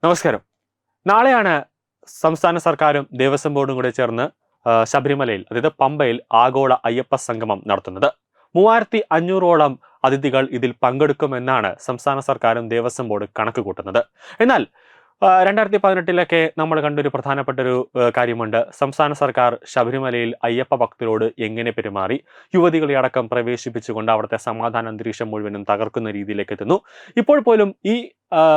നമസ്കാരം. നാളെയാണ് സംസ്ഥാന സർക്കാരും ദേവസ്വം ബോർഡും കൂടെ ചേർന്ന് ശബരിമലയിൽ, അതായത് പമ്പയിൽ ആഗോള അയ്യപ്പ സംഗമം നടത്തുന്നത്. 3500ഓളം അതിഥികൾ ഇതിൽ പങ്കെടുക്കുമെന്നാണ് സംസ്ഥാന സർക്കാരും ദേവസ്വം ബോർഡ് കണക്ക് കൂട്ടുന്നത്. എന്നാൽ 2018 നമ്മൾ കണ്ടൊരു പ്രധാനപ്പെട്ട ഒരു കാര്യമുണ്ട്. സംസ്ഥാന സർക്കാർ ശബരിമലയിൽ അയ്യപ്പ ഭക്തരോട് എങ്ങനെ പെരുമാറി, യുവതികളെ അടക്കം പ്രവേശിപ്പിച്ചുകൊണ്ട് അവിടുത്തെ സമാധാന അന്തരീക്ഷം മുഴുവനും തകർക്കുന്ന രീതിയിലേക്ക് എത്തുന്നു. ഇപ്പോൾ പോലും ഈ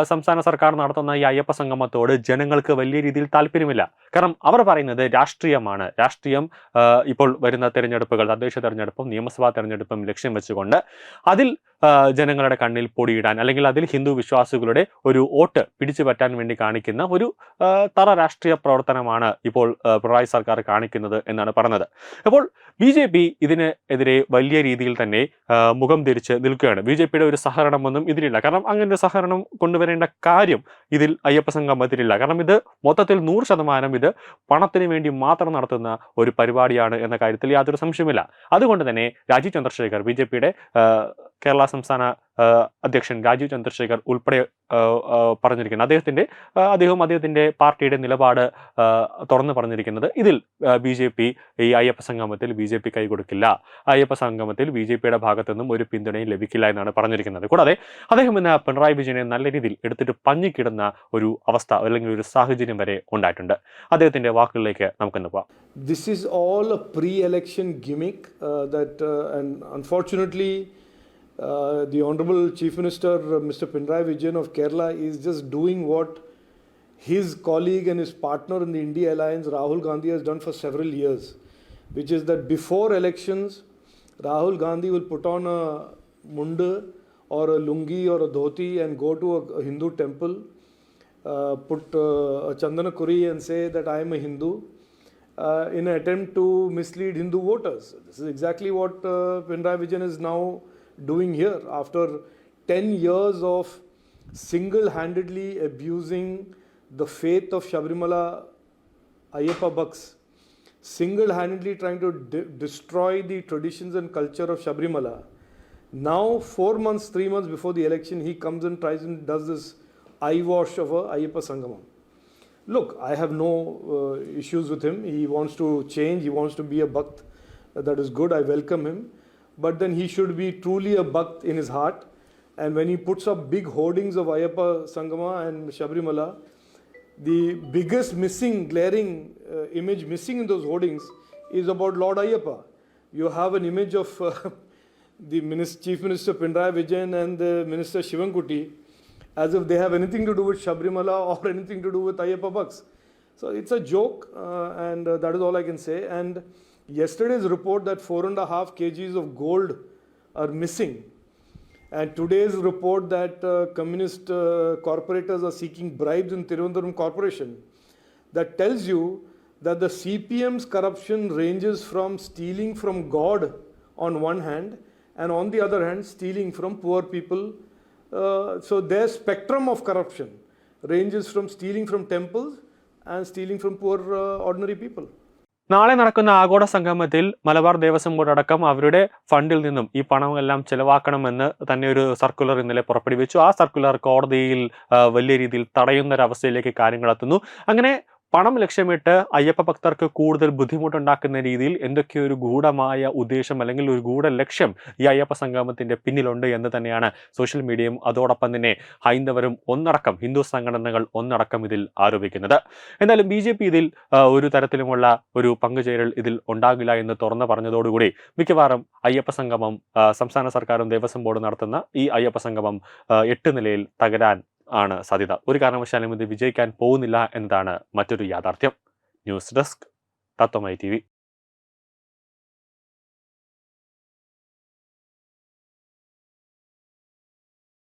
സംസ്ഥാന സർക്കാർ നടത്തുന്ന ഈ അയ്യപ്പ സംഗമത്തോട് ജനങ്ങൾക്ക് വലിയ രീതിയിൽ താല്പര്യമില്ല. കാരണം അവർ പറയുന്നത് രാഷ്ട്രീയമാണ്. രാഷ്ട്രീയം ഇപ്പോൾ വരുന്ന തെരഞ്ഞെടുപ്പുകൾ, തദ്ദേശ തെരഞ്ഞെടുപ്പും നിയമസഭാ തെരഞ്ഞെടുപ്പും ലക്ഷ്യം വെച്ചുകൊണ്ട് അതിൽ ജനങ്ങളുടെ കണ്ണിൽ പൊടിയിടാൻ, അല്ലെങ്കിൽ അതിൽ ഹിന്ദു വിശ്വാസികളുടെ ഒരു വോട്ട് പിടിച്ചു പറ്റാൻ വേണ്ടി കാണിക്കുന്ന ഒരു തറ രാഷ്ട്രീയ പ്രവർത്തനമാണ് ഇപ്പോൾ പിണറായി സർക്കാർ കാണിക്കുന്നത് എന്നാണ് പറഞ്ഞത്. അപ്പോൾ BJP ഇതിനെതിരെ വലിയ രീതിയിൽ തന്നെ മുഖം തിരിച്ച് നിൽക്കുകയാണ്. BJPയുടെ ഒരു സഹകരണമൊന്നും ഇതിലില്ല. കാരണം അങ്ങനെ ഒരു സഹകരണം കൊണ്ടുവരേണ്ട കാര്യം ഇതിൽ അയ്യപ്പ സംഗമത്തിലില്ല. കാരണം ഇത് മൊത്തത്തിൽ 100% ഇത് പണത്തിന് വേണ്ടി മാത്രം നടത്തുന്ന ഒരു പരിപാടിയാണ് എന്ന കാര്യത്തിൽ യാതൊരു സംശയമില്ല. അതുകൊണ്ട് തന്നെ രാജീവ് ചന്ദ്രശേഖർ, BJPയുടെ കേരള സംസ്ഥാന അധ്യക്ഷൻ രാജീവ് ചന്ദ്രശേഖർ ഉൾപ്പെടെ പറഞ്ഞിരിക്കുന്നത്, അദ്ദേഹത്തിന്റെ പാർട്ടിയുടെ നിലപാട് തുറന്നു പറഞ്ഞിരിക്കുന്നത്, ഇതിൽ BJP ഈ അയ്യപ്പ സംഗമത്തിൽ BJP കൈകൊടുക്കില്ല, അയ്യപ്പ സംഗമത്തിൽ BJPയുടെ ഭാഗത്തു നിന്നും ഒരു പിന്തുണയും ലഭിക്കില്ല എന്നാണ് പറഞ്ഞിരിക്കുന്നത്. കൂടാതെ അദ്ദേഹം ഇന്ന് പിണറായി വിജയനെ നല്ല രീതിയിൽ എടുത്തിട്ട് പഞ്ഞിക്കിടുന്ന ഒരു അവസ്ഥ അല്ലെങ്കിൽ ഒരു സാഹചര്യം വരെ ഉണ്ടായിട്ടുണ്ട്. അദ്ദേഹത്തിന്റെ വാക്കുകളിലേക്ക് നമുക്കൊന്ന് പോവാം. This is all a pre-election gimmick and unfortunately the Honorable Chief Minister, Mr. Pinarayi Vijayan of Kerala, is just doing what his colleague and his partner in the India Alliance, Rahul Gandhi, has done for several years, which is that before elections, Rahul Gandhi will put on a munda or a lungi or a dhoti and go to a Hindu temple, put a chandana kuri and say that I am a Hindu, in an attempt to mislead Hindu voters. This is exactly what Pinarayi Vijayan is now doing here after 10 years of single-handedly abusing the faith of Sabarimala Ayyappa Bhakts, single-handedly trying to destroy the traditions and culture of Sabarimala. Now 3 months before the election, he comes and tries and does this eyewash of a Ayyappa Sangamam. Look, I have no issues with him. He wants to change, he wants to be a Bhakt. That is good, I welcome him. But then he should be truly a Bhakt in his heart. And when he puts up big hoardings of Ayyappa Sangama and Sabarimala, the biggest glaring image missing in those hoardings is about Lord Ayyappa. You have an image of the Chief Minister Pinarayi Vijayan and the Minister Shivankuti as if they have anything to do with Sabarimala or anything to do with Ayyappa Bhakts. So it's a joke, and that is all I can say. And yesterday's report that 4.5 kgs of gold are missing, and today's report that communist corporators are seeking bribes in Tirunelveli Corporation, that tells you that the CPM's corruption ranges from stealing from God on one hand, and on the other hand stealing from poor people. So their spectrum of corruption ranges from stealing from temples and stealing from poor ordinary people. നാളെ നടക്കുന്ന ആഗോള സംഗമത്തിൽ Malabar Devaswom board അടക്കം അവരുടെ ഫണ്ടിൽ നിന്നും ഈ പണമെല്ലാം ചെലവാക്കണമെന്ന് തന്നെ ഒരു സർക്കുലർ ഇന്നലെ പുറപ്പെടുവിച്ചു. ആ സർക്കുലർ കോടതിയിൽ വലിയ രീതിയിൽ തടയുന്നൊരവസ്ഥയിലേക്ക് കാര്യങ്ങൾ എത്തുന്നു. അങ്ങനെ പണം ലക്ഷ്യമിട്ട് അയ്യപ്പ ഭക്തർക്ക് കൂടുതൽ ബുദ്ധിമുട്ടുണ്ടാക്കുന്ന രീതിയിൽ എന്തൊക്കെയോ ഒരു ഗൂഢമായ ഉദ്ദേശം അല്ലെങ്കിൽ ഒരു ഗൂഢ ലക്ഷ്യം ഈ അയ്യപ്പ സംഗമത്തിന്റെ പിന്നിലുണ്ട് എന്ന് തന്നെയാണ് സോഷ്യൽ മീഡിയയും അതോടൊപ്പം തന്നെ ഹൈന്ദവരും ഒന്നടക്കം, ഹിന്ദു സംഘടനകൾ ഒന്നടക്കം ഇതിൽ ആരോപിക്കുന്നത്. എന്നാലും BJP ഇതിൽ ഒരു തരത്തിലുമുള്ള ഒരു പങ്കുചേരൽ ഇതിൽ ഉണ്ടാകില്ല എന്ന് തുറന്നു പറഞ്ഞതോടുകൂടി മിക്കവാറും അയ്യപ്പ സംഗമം, സംസ്ഥാന സർക്കാരും ദേവസ്വം ബോർഡ് നടത്തുന്ന ഈ അയ്യപ്പ സംഗമം 8 നിലയിൽ തകരാൻ ആണ് സാധ്യത. ഒരു കാരണവശാലും ഇത് വിജയിക്കാൻ പോകുന്നില്ല എന്നതാണ് മറ്റൊരു യാഥാർത്ഥ്യം. ന്യൂസ് ഡെസ്ക് തത്വമൈ TV.